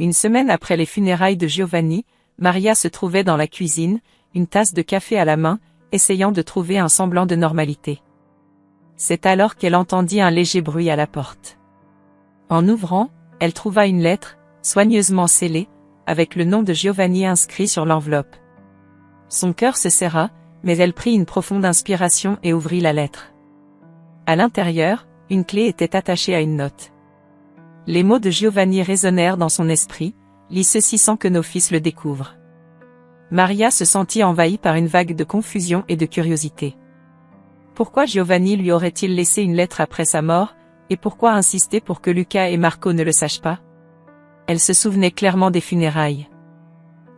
Une semaine après les funérailles de Giovanni, Maria se trouvait dans la cuisine, une tasse de café à la main, essayant de trouver un semblant de normalité. C'est alors qu'elle entendit un léger bruit à la porte. En ouvrant, elle trouva une lettre, soigneusement scellée, avec le nom de Giovanni inscrit sur l'enveloppe. Son cœur se serra, mais elle prit une profonde inspiration et ouvrit la lettre. À l'intérieur, une clé était attachée à une note. Les mots de Giovanni résonnèrent dans son esprit, « Lis ceci sans que nos fils le découvrent ». Maria se sentit envahie par une vague de confusion et de curiosité. Pourquoi Giovanni lui aurait-il laissé une lettre après sa mort, et pourquoi insister pour que Luca et Marco ne le sachent pas? Elle se souvenait clairement des funérailles.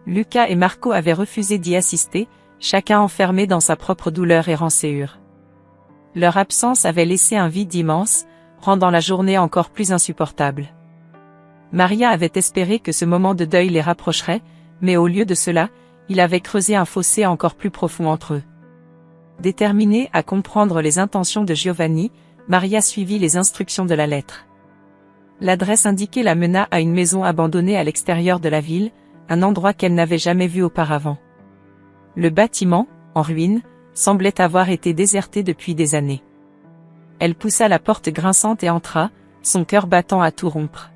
Luca et Marco avaient refusé d'y assister, chacun enfermé dans sa propre douleur et rancœur. Leur absence avait laissé un vide immense, rendant la journée encore plus insupportable. Maria avait espéré que ce moment de deuil les rapprocherait, mais au lieu de cela, il avait creusé un fossé encore plus profond entre eux. Déterminée à comprendre les intentions de Giovanni, Maria suivit les instructions de la lettre. L'adresse indiquée la mena à une maison abandonnée à l'extérieur de la ville, un endroit qu'elle n'avait jamais vu auparavant. Le bâtiment, en ruine, semblait avoir été déserté depuis des années. Elle poussa la porte grinçante et entra, son cœur battant à tout rompre.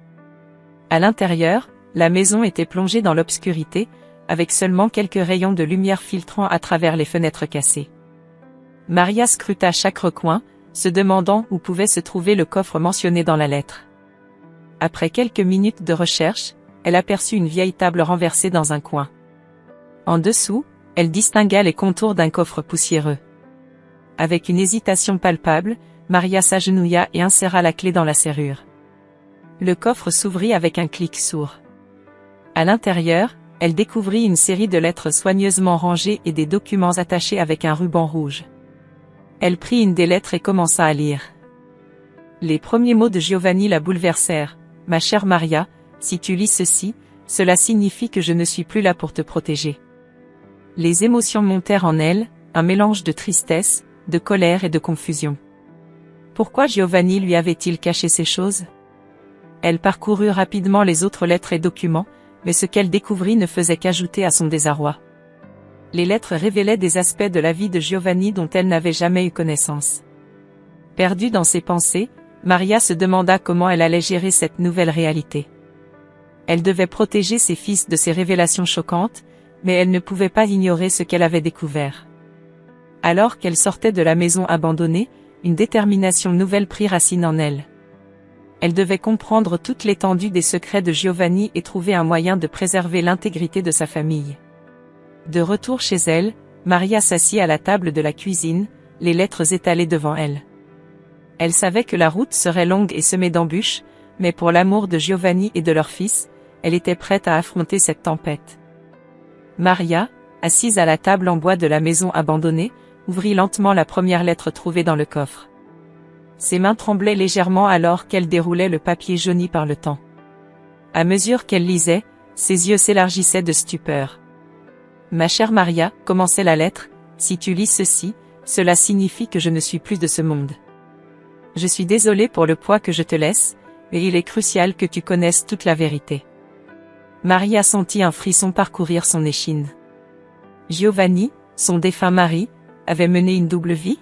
À l'intérieur, la maison était plongée dans l'obscurité, avec seulement quelques rayons de lumière filtrant à travers les fenêtres cassées. Maria scruta chaque recoin, se demandant où pouvait se trouver le coffre mentionné dans la lettre. Après quelques minutes de recherche, elle aperçut une vieille table renversée dans un coin. En dessous, elle distingua les contours d'un coffre poussiéreux. Avec une hésitation palpable, Maria s'agenouilla et inséra la clé dans la serrure. Le coffre s'ouvrit avec un clic sourd. À l'intérieur, elle découvrit une série de lettres soigneusement rangées et des documents attachés avec un ruban rouge. Elle prit une des lettres et commença à lire. Les premiers mots de Giovanni la bouleversèrent. « Ma chère Maria, si tu lis ceci, cela signifie que je ne suis plus là pour te protéger. » Les émotions montèrent en elle, un mélange de tristesse, de colère et de confusion. Pourquoi Giovanni lui avait-il caché ces choses? Elle parcourut rapidement les autres lettres et documents, mais ce qu'elle découvrit ne faisait qu'ajouter à son désarroi. Les lettres révélaient des aspects de la vie de Giovanni dont elle n'avait jamais eu connaissance. Perdue dans ses pensées, Maria se demanda comment elle allait gérer cette nouvelle réalité. Elle devait protéger ses fils de ces révélations choquantes, mais elle ne pouvait pas ignorer ce qu'elle avait découvert. Alors qu'elle sortait de la maison abandonnée, une détermination nouvelle prit racine en elle. Elle devait comprendre toute l'étendue des secrets de Giovanni et trouver un moyen de préserver l'intégrité de sa famille. De retour chez elle, Maria s'assit à la table de la cuisine, les lettres étalées devant elle. Elle savait que la route serait longue et semée d'embûches, mais pour l'amour de Giovanni et de leur fils, elle était prête à affronter cette tempête. Maria, assise à la table en bois de la maison abandonnée, ouvrit lentement la première lettre trouvée dans le coffre. Ses mains tremblaient légèrement alors qu'elle déroulait le papier jauni par le temps. À mesure qu'elle lisait, ses yeux s'élargissaient de stupeur. « Ma chère Maria, commençait la lettre, si tu lis ceci, cela signifie que je ne suis plus de ce monde. Je suis désolée pour le poids que je te laisse, mais il est crucial que tu connaisses toute la vérité. » Maria sentit un frisson parcourir son échine. Giovanni, son défunt mari, avait mené une double vie?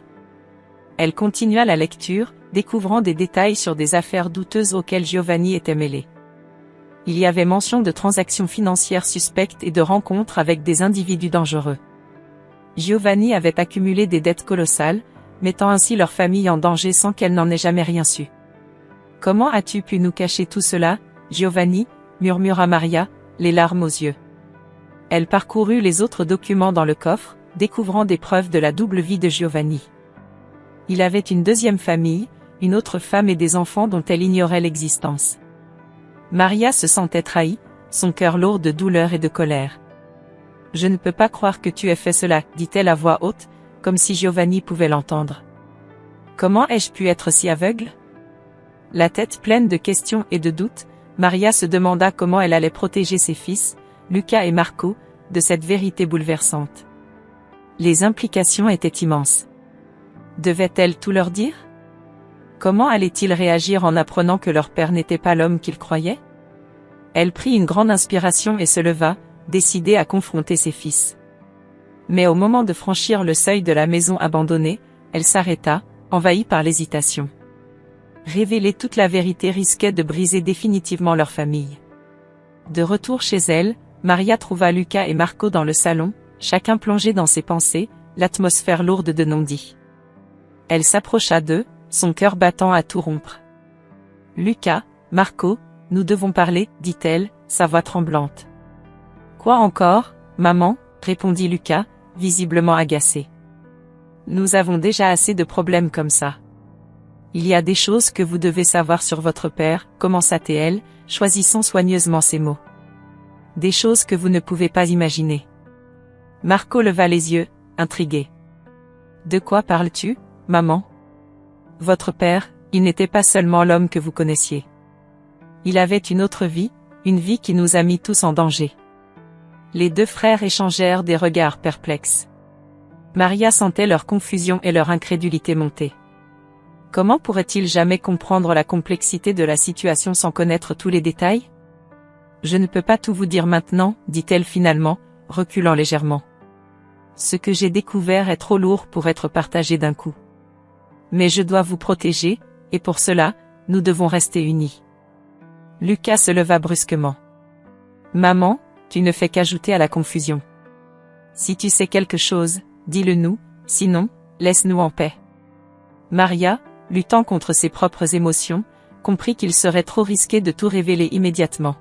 Elle continua la lecture, découvrant des détails sur des affaires douteuses auxquelles Giovanni était mêlé. Il y avait mention de transactions financières suspectes et de rencontres avec des individus dangereux. Giovanni avait accumulé des dettes colossales, mettant ainsi leur famille en danger sans qu'elle n'en ait jamais rien su. « Comment as-tu pu nous cacher tout cela, Giovanni ?» murmura Maria, les larmes aux yeux. Elle parcourut les autres documents dans le coffre, découvrant des preuves de la double vie de Giovanni. Il avait une deuxième famille, une autre femme et des enfants dont elle ignorait l'existence. Maria se sentait trahie, son cœur lourd de douleur et de colère. « Je ne peux pas croire que tu aies fait cela, » dit-elle à voix haute, comme si Giovanni pouvait l'entendre. « Comment ai-je pu être si aveugle ?» La tête pleine de questions et de doutes, Maria se demanda comment elle allait protéger ses fils, Luca et Marco, de cette vérité bouleversante. Les implications étaient immenses. Devait-elle tout leur dire? Comment allaient-ils réagir en apprenant que leur père n'était pas l'homme qu'ils croyaient? Elle prit une grande inspiration et se leva, décidée à confronter ses fils. Mais au moment de franchir le seuil de la maison abandonnée, elle s'arrêta, envahie par l'hésitation. Révéler toute la vérité risquait de briser définitivement leur famille. De retour chez elle, Maria trouva Luca et Marco dans le salon, chacun plongé dans ses pensées, l'atmosphère lourde de non-dits. Elle s'approcha d'eux, son cœur battant à tout rompre. « Luca, Marco, nous devons parler, dit-elle, sa voix tremblante. « Quoi encore, maman ?» répondit Luca, visiblement agacé. « Nous avons déjà assez de problèmes comme ça. »« Il y a des choses que vous devez savoir sur votre père, » commença-t-elle, choisissant soigneusement ses mots. « Des choses que vous ne pouvez pas imaginer. » Marco leva les yeux, intrigué. « De quoi parles-tu, maman ? Votre père, il n'était pas seulement l'homme que vous connaissiez. Il avait une autre vie, une vie qui nous a mis tous en danger. » Les deux frères échangèrent des regards perplexes. Maria sentait leur confusion et leur incrédulité monter. Comment pourrait-il jamais comprendre la complexité de la situation sans connaître tous les détails ? « Je ne peux pas tout vous dire maintenant, » dit-elle finalement, reculant légèrement. « Ce que j'ai découvert est trop lourd pour être partagé d'un coup. Mais je dois vous protéger, et pour cela, nous devons rester unis. » Luca se leva brusquement. « Maman, tu ne fais qu'ajouter à la confusion. Si tu sais quelque chose, dis-le nous, sinon, laisse-nous en paix. » Maria, luttant contre ses propres émotions, comprit qu'il serait trop risqué de tout révéler immédiatement.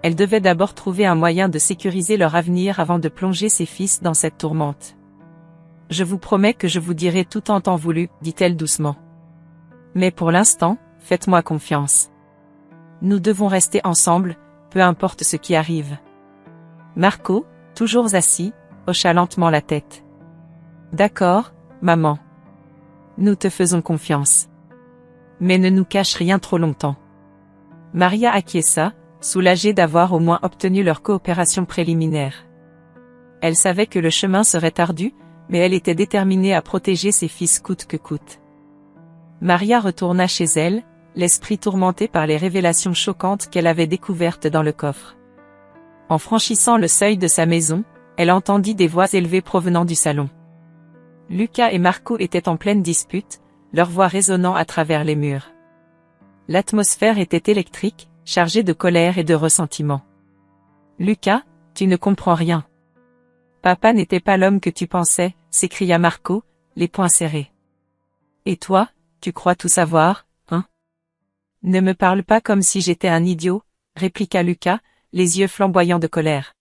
Elle devait d'abord trouver un moyen de sécuriser leur avenir avant de plonger ses fils dans cette tourmente. « Je vous promets que je vous dirai tout en temps voulu, » dit-elle doucement. « Mais pour l'instant, faites-moi confiance. Nous devons rester ensemble, peu importe ce qui arrive. » Marco, toujours assis, hocha lentement la tête. « D'accord, maman. Nous te faisons confiance. Mais ne nous cache rien trop longtemps. » Maria acquiesça, soulagée d'avoir au moins obtenu leur coopération préliminaire. Elle savait que le chemin serait ardu, mais elle était déterminée à protéger ses fils coûte que coûte. Maria retourna chez elle, l'esprit tourmenté par les révélations choquantes qu'elle avait découvertes dans le coffre. En franchissant le seuil de sa maison, elle entendit des voix élevées provenant du salon. Luca et Marco étaient en pleine dispute, leur voix résonnant à travers les murs. L'atmosphère était électrique, chargée de colère et de ressentiment. « Luca, tu ne comprends rien. Papa n'était pas l'homme que tu pensais, » s'écria Marco, les poings serrés. « Et toi, tu crois tout savoir, hein ? Ne me parle pas comme si j'étais un idiot, » répliqua Luca, les yeux flamboyants de colère.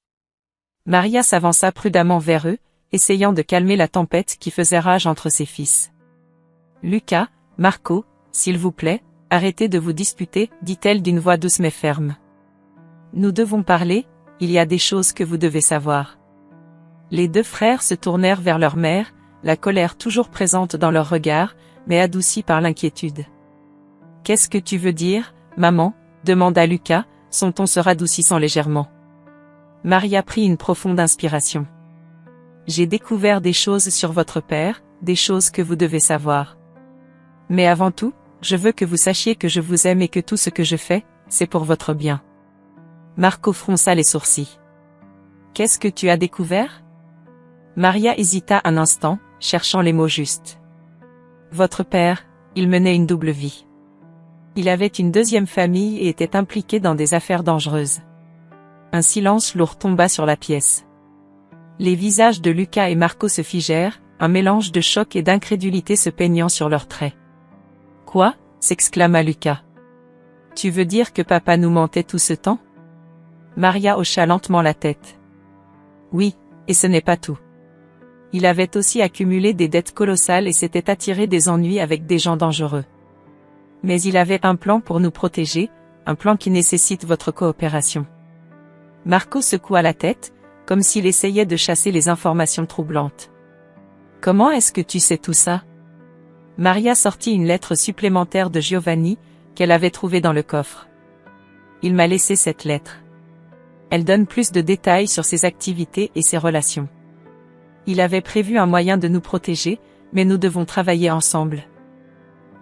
Maria s'avança prudemment vers eux, essayant de calmer la tempête qui faisait rage entre ses fils. « Luca, Marco, s'il vous plaît, arrêtez de vous disputer, » dit-elle d'une voix douce mais ferme. « Nous devons parler, il y a des choses que vous devez savoir. » Les deux frères se tournèrent vers leur mère, la colère toujours présente dans leur regard, mais adoucie par l'inquiétude. « Qu'est-ce que tu veux dire, maman ? » demanda Luca, son ton se radoucissant légèrement. Maria prit une profonde inspiration. « J'ai découvert des choses sur votre père, des choses que vous devez savoir. Mais avant tout, je veux que vous sachiez que je vous aime et que tout ce que je fais, c'est pour votre bien. » Marco fronça les sourcils. « Qu'est-ce que tu as découvert ? » Maria hésita un instant, cherchant les mots justes. « Votre père, il menait une double vie. Il avait une deuxième famille et était impliqué dans des affaires dangereuses. » Un silence lourd tomba sur la pièce. Les visages de Luca et Marco se figèrent, un mélange de choc et d'incrédulité se peignant sur leurs traits. « Quoi ? » s'exclama Luca. « Tu veux dire que papa nous mentait tout ce temps ?» Maria hocha lentement la tête. « Oui, et ce n'est pas tout. Il avait aussi accumulé des dettes colossales et s'était attiré des ennuis avec des gens dangereux. Mais il avait un plan pour nous protéger, un plan qui nécessite votre coopération. » Marco secoua la tête, comme s'il essayait de chasser les informations troublantes. « Comment est-ce que tu sais tout ça ?» Maria sortit une lettre supplémentaire de Giovanni, qu'elle avait trouvée dans le coffre. « Il m'a laissé cette lettre. Elle donne plus de détails sur ses activités et ses relations. Il avait prévu un moyen de nous protéger, mais nous devons travailler ensemble. »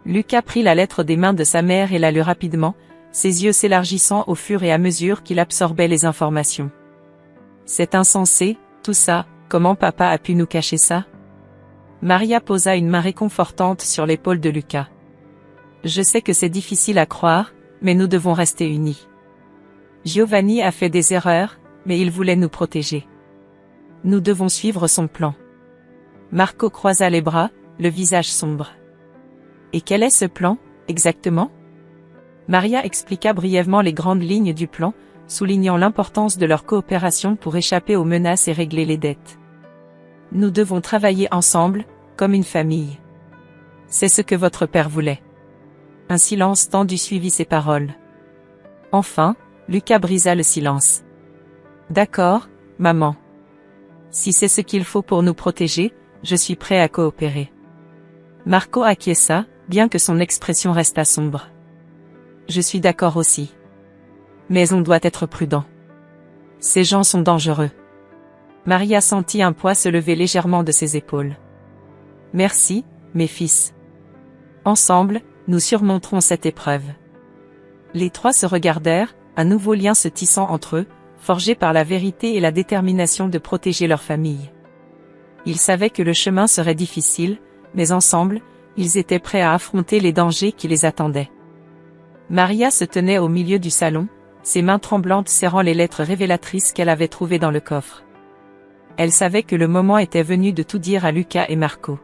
Luca prit la lettre des mains de sa mère et la lut rapidement, ses yeux s'élargissant au fur et à mesure qu'il absorbait les informations. C'est insensé, tout ça, comment papa a pu nous cacher ça? Maria posa une main réconfortante sur l'épaule de Lucas. Je sais que c'est difficile à croire, mais nous devons rester unis. Giovanni a fait des erreurs, mais il voulait nous protéger. Nous devons suivre son plan. Marco croisa les bras, le visage sombre. Et quel est ce plan, exactement? Maria expliqua brièvement les grandes lignes du plan, soulignant l'importance de leur coopération pour échapper aux menaces et régler les dettes. Nous devons travailler ensemble, comme une famille. C'est ce que votre père voulait. Un silence tendu suivit ces paroles. Enfin, Lucas brisa le silence. D'accord, maman. Si c'est ce qu'il faut pour nous protéger, je suis prêt à coopérer. Marco acquiesça, bien que son expression restât sombre. Je suis d'accord aussi. Mais on doit être prudent. Ces gens sont dangereux. Maria sentit un poids se lever légèrement de ses épaules. Merci, mes fils. Ensemble, nous surmonterons cette épreuve. Les trois se regardèrent, un nouveau lien se tissant entre eux, forgé par la vérité et la détermination de protéger leur famille. Ils savaient que le chemin serait difficile, mais ensemble, ils étaient prêts à affronter les dangers qui les attendaient. Maria se tenait au milieu du salon, ses mains tremblantes serrant les lettres révélatrices qu'elle avait trouvées dans le coffre. Elle savait que le moment était venu de tout dire à Lucas et Marco.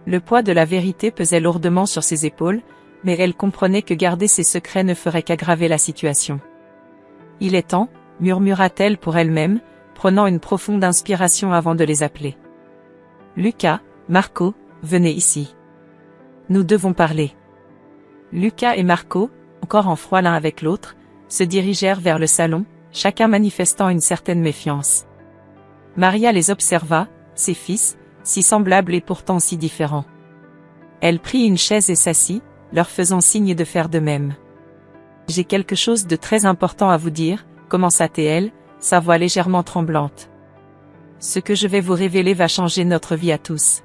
Le poids de la vérité pesait lourdement sur ses épaules, mais elle comprenait que garder ses secrets ne ferait qu'aggraver la situation. « Il est temps », murmura-t-elle pour elle-même, prenant une profonde inspiration avant de les appeler. « Lucas, Marco, venez ici. Nous devons parler. » Lucas et Marco, encore en froid l'un avec l'autre, se dirigèrent vers le salon, chacun manifestant une certaine méfiance. Maria les observa, ses fils, si semblables et pourtant si différents. Elle prit une chaise et s'assit, leur faisant signe de faire de même. « J'ai quelque chose de très important à vous dire », commença-t-elle, sa voix légèrement tremblante. « Ce que je vais vous révéler va changer notre vie à tous. »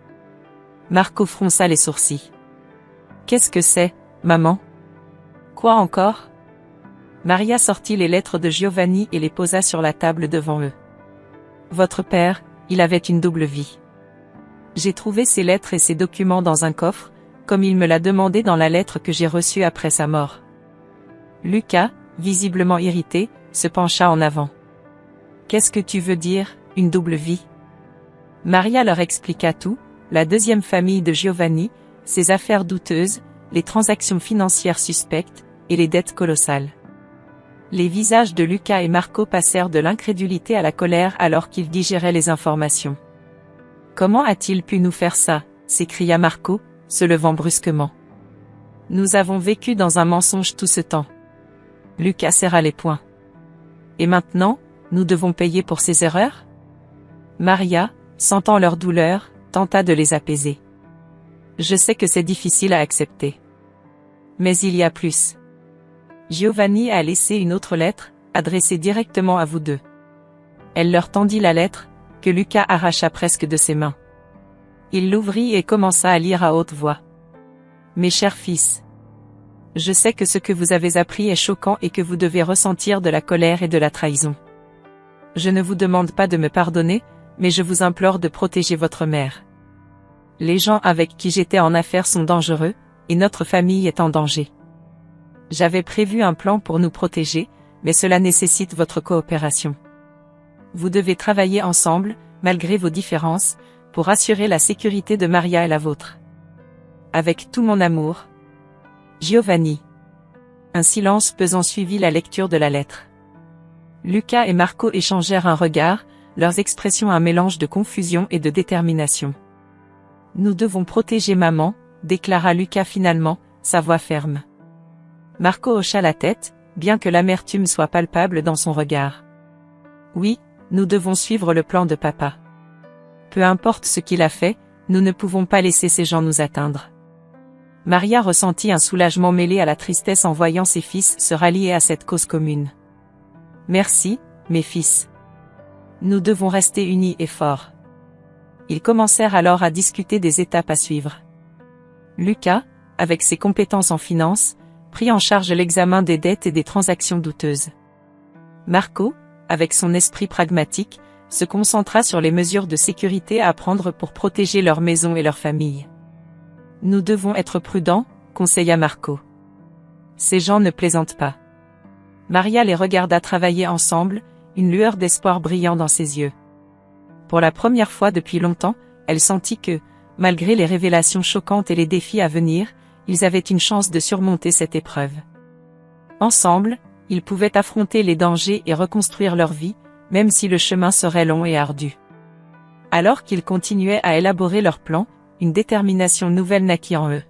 Marco fronça les sourcils. « Qu'est-ce que c'est, maman? Quoi encore? » Maria sortit les lettres de Giovanni et les posa sur la table devant eux. « Votre père, il avait une double vie. J'ai trouvé ces lettres et ces documents dans un coffre, comme il me l'a demandé dans la lettre que j'ai reçue après sa mort. » Lucas, visiblement irrité, se pencha en avant. « Qu'est-ce que tu veux dire, une double vie? » Maria leur expliqua tout, la deuxième famille de Giovanni, ses affaires douteuses, les transactions financières suspectes, et les dettes colossales. Les visages de Lucas et Marco passèrent de l'incrédulité à la colère alors qu'ils digéraient les informations. « Comment a-t-il pu nous faire ça ?» s'écria Marco, se levant brusquement. « Nous avons vécu dans un mensonge tout ce temps. » Lucas serra les poings. « Et maintenant, nous devons payer pour ces erreurs ?» Maria, sentant leur douleur, tenta de les apaiser. « Je sais que c'est difficile à accepter. Mais il y a plus. Giovanni a laissé une autre lettre, adressée directement à vous deux. » Elle leur tendit la lettre, que Lucas arracha presque de ses mains. Il l'ouvrit et commença à lire à haute voix. « Mes chers fils, je sais que ce que vous avez appris est choquant et que vous devez ressentir de la colère et de la trahison. Je ne vous demande pas de me pardonner, mais je vous implore de protéger votre mère. Les gens avec qui j'étais en affaires sont dangereux, et notre famille est en danger. J'avais prévu un plan pour nous protéger, mais cela nécessite votre coopération. Vous devez travailler ensemble, malgré vos différences, pour assurer la sécurité de Maria et la vôtre. Avec tout mon amour. Giovanni. » Un silence pesant suivit la lecture de la lettre. Lucas et Marco échangèrent un regard, leurs expressions un mélange de confusion et de détermination. « Nous devons protéger maman, » déclara Lucas finalement, sa voix ferme. Marco hocha la tête, bien que l'amertume soit palpable dans son regard. « Oui, nous devons suivre le plan de papa. Peu importe ce qu'il a fait, nous ne pouvons pas laisser ces gens nous atteindre. » Maria ressentit un soulagement mêlé à la tristesse en voyant ses fils se rallier à cette cause commune. « Merci, mes fils. Nous devons rester unis et forts. » Ils commencèrent alors à discuter des étapes à suivre. Lucas, avec ses compétences en finance, prit en charge l'examen des dettes et des transactions douteuses. Marco, avec son esprit pragmatique, se concentra sur les mesures de sécurité à prendre pour protéger leur maison et leur famille. Nous devons être prudents, conseilla Marco. Ces gens ne plaisantent pas. Maria les regarda travailler ensemble, une lueur d'espoir brillant dans ses yeux. Pour la première fois depuis longtemps, elle sentit que, malgré les révélations choquantes et les défis à venir, ils avaient une chance de surmonter cette épreuve. Ensemble, ils pouvaient affronter les dangers et reconstruire leur vie, même si le chemin serait long et ardu. Alors qu'ils continuaient à élaborer leur plan, une détermination nouvelle naquit en eux.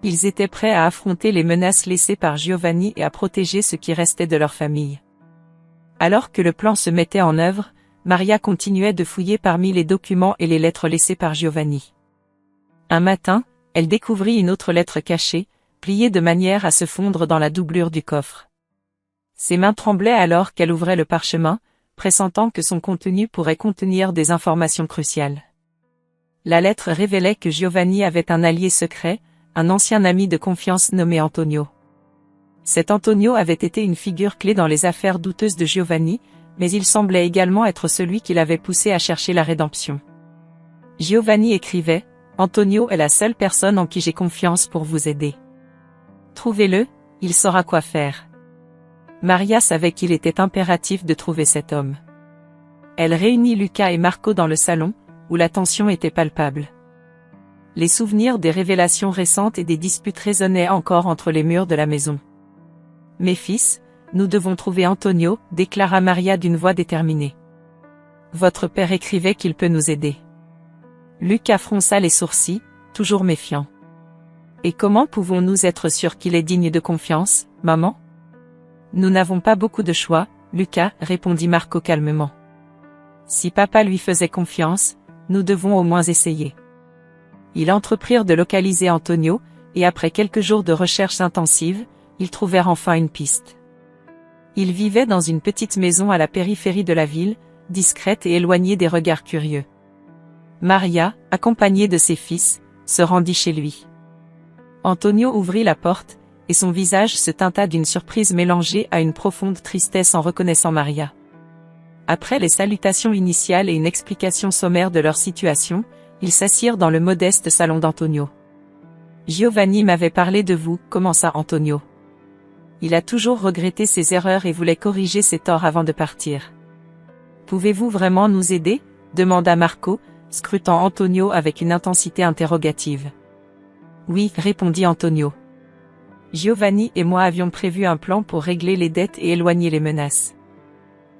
Ils étaient prêts à affronter les menaces laissées par Giovanni et à protéger ce qui restait de leur famille. Alors que le plan se mettait en œuvre, Maria continuait de fouiller parmi les documents et les lettres laissées par Giovanni. Un matin, elle découvrit une autre lettre cachée, pliée de manière à se fondre dans la doublure du coffre. Ses mains tremblaient alors qu'elle ouvrait le parchemin, pressentant que son contenu pourrait contenir des informations cruciales. La lettre révélait que Giovanni avait un allié secret, un ancien ami de confiance nommé Antonio. Cet Antonio avait été une figure clé dans les affaires douteuses de Giovanni, mais il semblait également être celui qui l'avait poussé à chercher la rédemption. Giovanni écrivait « Antonio est la seule personne en qui j'ai confiance pour vous aider. Trouvez-le, il saura quoi faire. » Maria savait qu'il était impératif de trouver cet homme. Elle réunit Luca et Marco dans le salon, où la tension était palpable. Les souvenirs des révélations récentes et des disputes résonnaient encore entre les murs de la maison. « Mes fils, nous devons trouver Antonio, » déclara Maria d'une voix déterminée. « Votre père écrivait qu'il peut nous aider. » Luca fronça les sourcils, toujours méfiant. « Et comment pouvons-nous être sûrs qu'il est digne de confiance, maman ? » « Nous n'avons pas beaucoup de choix, Luca, » répondit Marco calmement. « Si papa lui faisait confiance, nous devons au moins essayer. » Ils entreprirent de localiser Antonio, et après quelques jours de recherches intensives, ils trouvèrent enfin une piste. Il vivait dans une petite maison à la périphérie de la ville, discrète et éloignée des regards curieux. Maria, accompagnée de ses fils, se rendit chez lui. Antonio ouvrit la porte, et son visage se teinta d'une surprise mélangée à une profonde tristesse en reconnaissant Maria. Après les salutations initiales et une explication sommaire de leur situation, ils s'assirent dans le modeste salon d'Antonio. « Giovanni m'avait parlé de vous, » commença Antonio. « Il a toujours regretté ses erreurs et voulait corriger ses torts avant de partir. »« Pouvez-vous vraiment nous aider ?» demanda Marco, scrutant Antonio avec une intensité interrogative. « Oui, » répondit Antonio. Giovanni et moi avions prévu un plan pour régler les dettes et éloigner les menaces.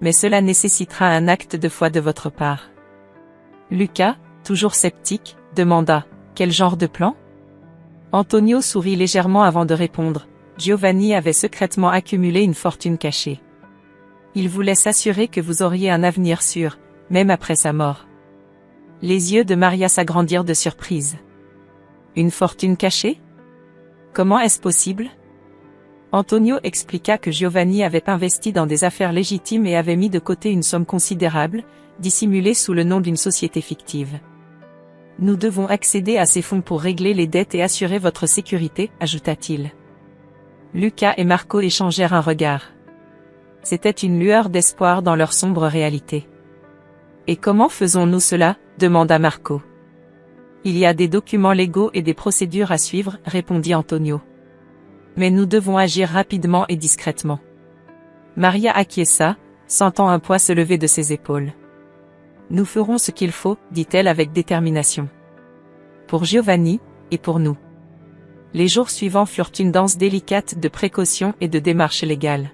Mais cela nécessitera un acte de foi de votre part. Luca, toujours sceptique, demanda « Quel genre de plan ?» Antonio sourit légèrement avant de répondre. Giovanni avait secrètement accumulé une fortune cachée. Il voulait s'assurer que vous auriez un avenir sûr, même après sa mort. Les yeux de Maria s'agrandirent de surprise. Une fortune cachée ? Comment est-ce possible ? Antonio expliqua que Giovanni avait investi dans des affaires légitimes et avait mis de côté une somme considérable, dissimulée sous le nom d'une société fictive. Nous devons accéder à ces fonds pour régler les dettes et assurer votre sécurité, ajouta-t-il. Luca et Marco échangèrent un regard. C'était une lueur d'espoir dans leur sombre réalité. « Et comment faisons-nous cela ?» demanda Marco. « Il y a des documents légaux et des procédures à suivre, » répondit Antonio. « Mais nous devons agir rapidement et discrètement. » Maria acquiesça, sentant un poids se lever de ses épaules. « Nous ferons ce qu'il faut, » dit-elle avec détermination. « Pour Giovanni, et pour nous. » Les jours suivants furent une danse délicate de précautions et de démarches légales.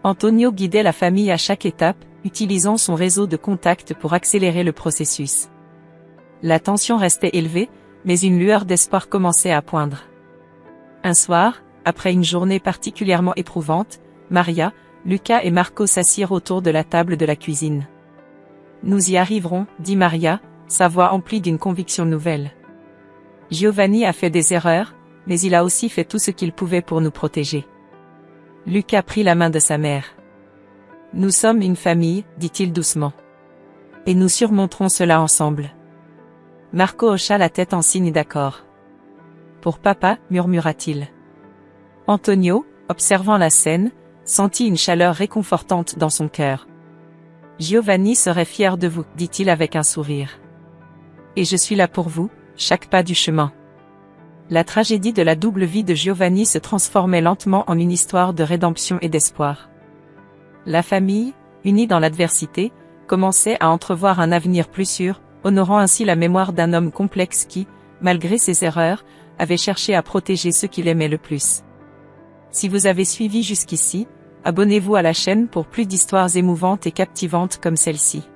Antonio guidait la famille à chaque étape, utilisant son réseau de contacts pour accélérer le processus. La tension restait élevée, mais une lueur d'espoir commençait à poindre. Un soir, après une journée particulièrement éprouvante, Maria, Luca et Marco s'assirent autour de la table de la cuisine. « Nous y arriverons, » dit Maria, sa voix emplie d'une conviction nouvelle. « Giovanni a fait des erreurs, mais il a aussi fait tout ce qu'il pouvait pour nous protéger. » Luca prit la main de sa mère. « Nous sommes une famille, » dit-il doucement. « Et nous surmonterons cela ensemble. » Marco hocha la tête en signe d'accord. « Pour papa, » murmura-t-il. Antonio, observant la scène, sentit une chaleur réconfortante dans son cœur. Giovanni serait fier de vous, dit-il avec un sourire. Et je suis là pour vous, chaque pas du chemin. La tragédie de la double vie de Giovanni se transformait lentement en une histoire de rédemption et d'espoir. La famille, unie dans l'adversité, commençait à entrevoir un avenir plus sûr, honorant ainsi la mémoire d'un homme complexe qui, malgré ses erreurs, avait cherché à protéger ceux qu'il aimait le plus. Si vous avez suivi jusqu'ici, abonnez-vous à la chaîne pour plus d'histoires émouvantes et captivantes comme celle-ci.